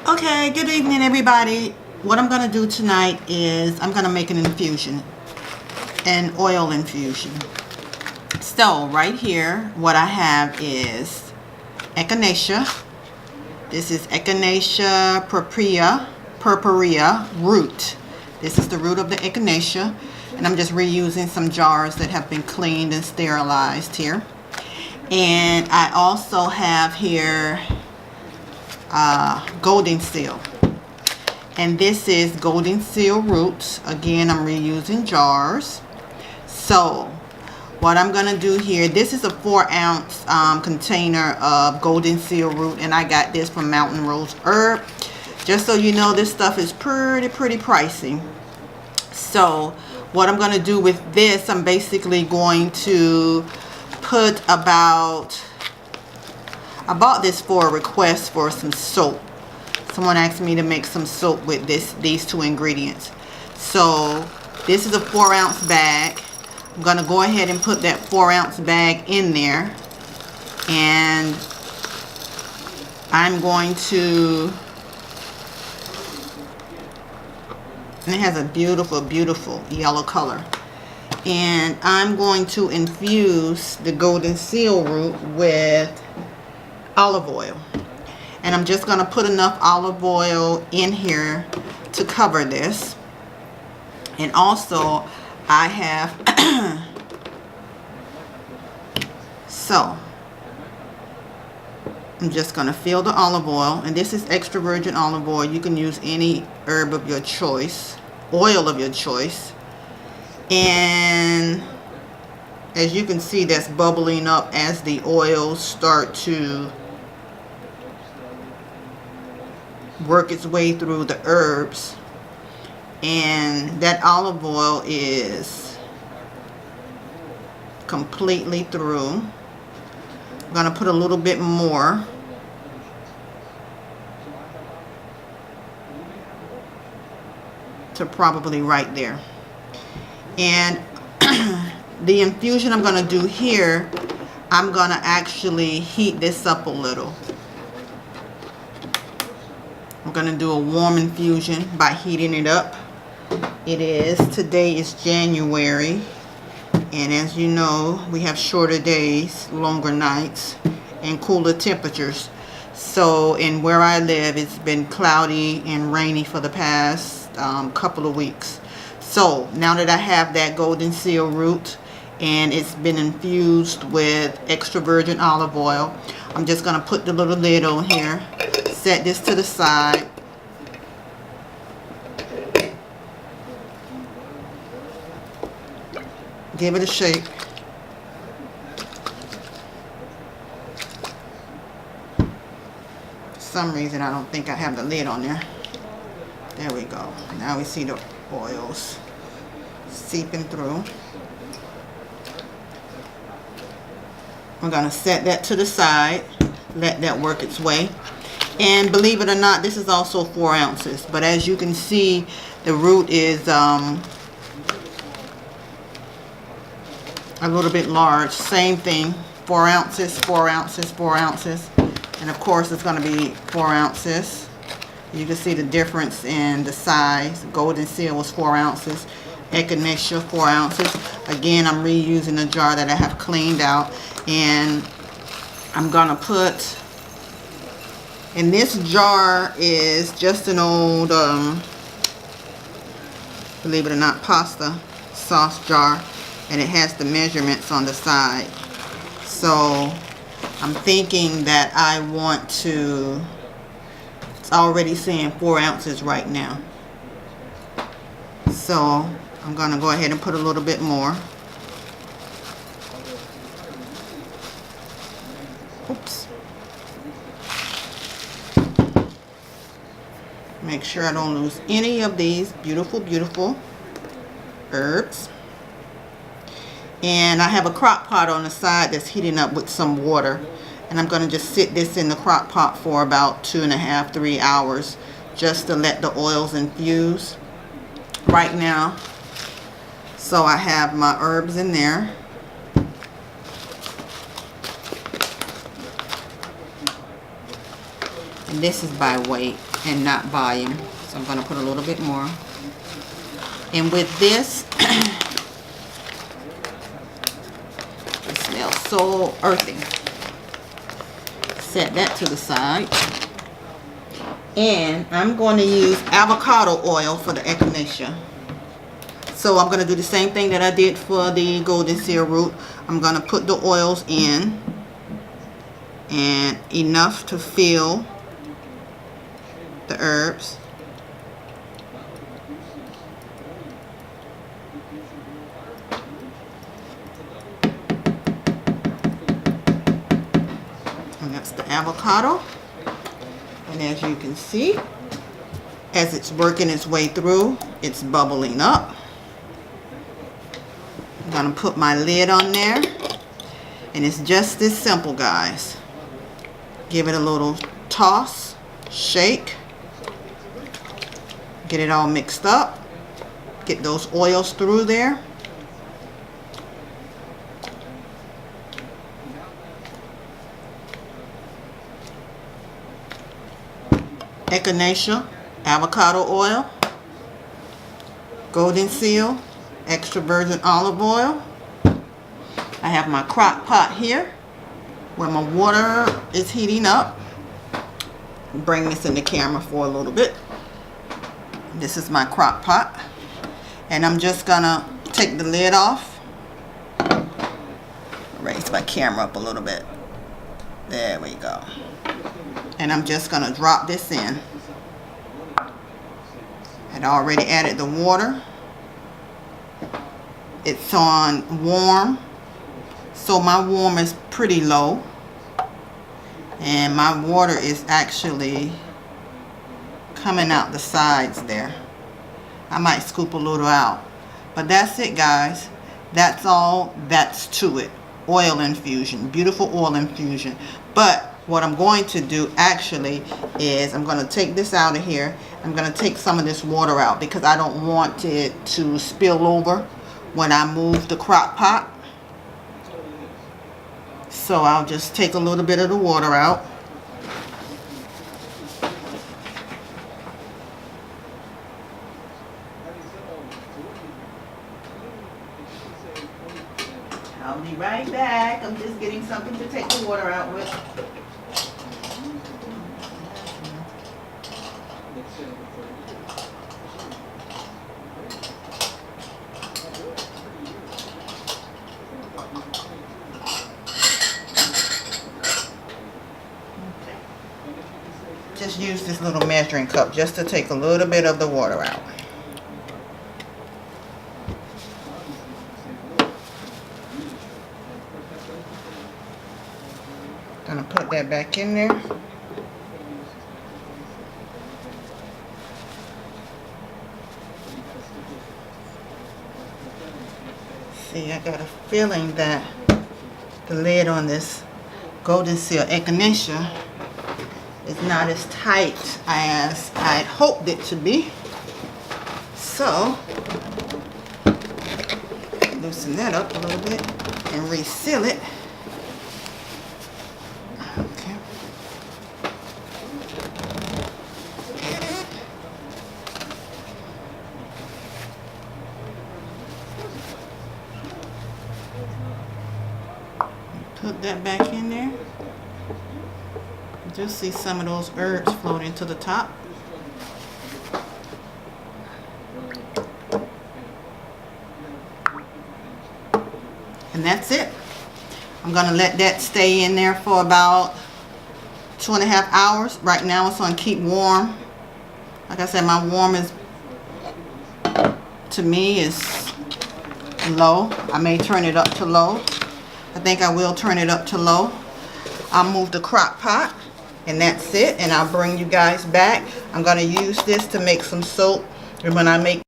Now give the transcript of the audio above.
Okay, good evening everybody. What I'm going to do tonight is I'm going to make an infusion, an oil infusion. So right here what I have is Echinacea. This is Echinacea purpurea root. This is the root of the Echinacea, and I'm just reusing some jars that have been cleaned and sterilized here. And I also have here Goldenseal, and this is Goldenseal roots. Again, I'm reusing jars. So what I'm gonna do here, this is a 4-ounce container of Goldenseal root, and I got this from Mountain Rose Herb. Just so you know, this stuff is pretty pricey. So what I'm gonna do with this, I'm basically going to put I bought this for a request for some soap. Someone asked me to make some soap with these two ingredients. So this is a 4-ounce bag. I'm gonna go ahead and put that 4-ounce bag in there, and I'm going to, and it has a beautiful yellow color, and I'm going to infuse the Goldenseal root with olive oil. And I'm just going to put enough olive oil in here to cover this. And also I have so I'm just going to fill the olive oil, and this is extra virgin olive oil. You can use any herb of your choice, oil of your choice. And as you can see, that's bubbling up as the oils start to work its way through the herbs. And that olive oil is completely through. I'm going to put a little bit more. To probably right there. And the infusion I'm going to do here, I'm going to actually heat this up a little. I'm going to do a warm infusion by heating it up. Today is January, and as you know, we have shorter days, longer nights, and cooler temperatures. So, in where I live, it's been cloudy and rainy for the past couple of weeks. So, now that I have that Goldenseal root, and it's been infused with extra virgin olive oil, I'm just going to put the little lid on here, set this to the side, give it a shake. For some reason I don't think I have the lid on there. There we go. Now we see the oils seeping through. We're going to set that to the side, let that work its way. And believe it or not, this is also 4 ounces. But as you can see, the root is a little bit large. Same thing, 4 ounces, 4 ounces, 4 ounces. And of course it's going to be 4 ounces. You can see the difference in the size. Goldenseal was 4 ounces. Echinacea 4 ounces. Again, I'm reusing a jar that I have cleaned out. And I'm going to put, and this jar is just an old, believe it or not, pasta sauce jar. And it has the measurements on the side. So I'm thinking that I want to, it's already saying 4 ounces right now. So I'm going to go ahead and put a little bit more. Oops. Make sure I don't lose any of these beautiful herbs. And I have a crock pot on the side that's heating up with some water. And I'm going to just sit this in the crock pot for about 2.5 to 3 hours just to let the oils infuse right now. So I have my herbs in there. And this is by weight. and not volume. So I'm going to put a little bit more. And with this, it smells so earthy. Set that to the side. And I'm going to use avocado oil for the echinacea. So I'm going to do the same thing that I did for the goldenseal root. I'm going to put the oils in, and enough to fill the herbs. And that's the avocado. And as you can see, as it's working its way through, it's bubbling up. I'm going to put my lid on there. And it's just this simple, guys. Give it a little toss, shake. Get it all mixed up. Get those oils through there. Echinacea, avocado oil, Goldenseal, extra virgin olive oil. I have my crock pot here where my water is heating up. Bring this in the camera for a little bit. This is my crock pot. And I'm just gonna take the lid off. Raise my camera up a little bit. There we go. And I'm just gonna drop this in. I'd already added the water. It's on warm, so my warm is pretty low, and my water is actually coming out the sides there. I might scoop a little out, but that's it, guys. That's all that's to it. Oil infusion, beautiful oil infusion. But what I'm going to do actually is I'm going to take this out of here. I'm going to take some of this water out because I don't want it to spill over when I move the crock pot. So I'll just take a little bit of the water out. I'll be right back. I'm just getting something to take the water out with. Just use this little measuring cup just to take a little bit of the water out. Gonna put that back in there. See, I got a feeling that the lid on this Goldenseal Echinacea is not as tight as I'd hoped it to be. So, loosen that up a little bit and reseal it. Okay. Put that back in there. Just see some of those herbs floating to the top. And that's it. I'm going to let that stay in there for about 2.5 hours. Right now it's on keep warm. Like I said, my warm is, to me, is low. I may turn it up to low. I think I will turn it up to low. I'll move the crock pot. And that's it, and I'll bring you guys back. I'm going to use this to make some soap. And when I make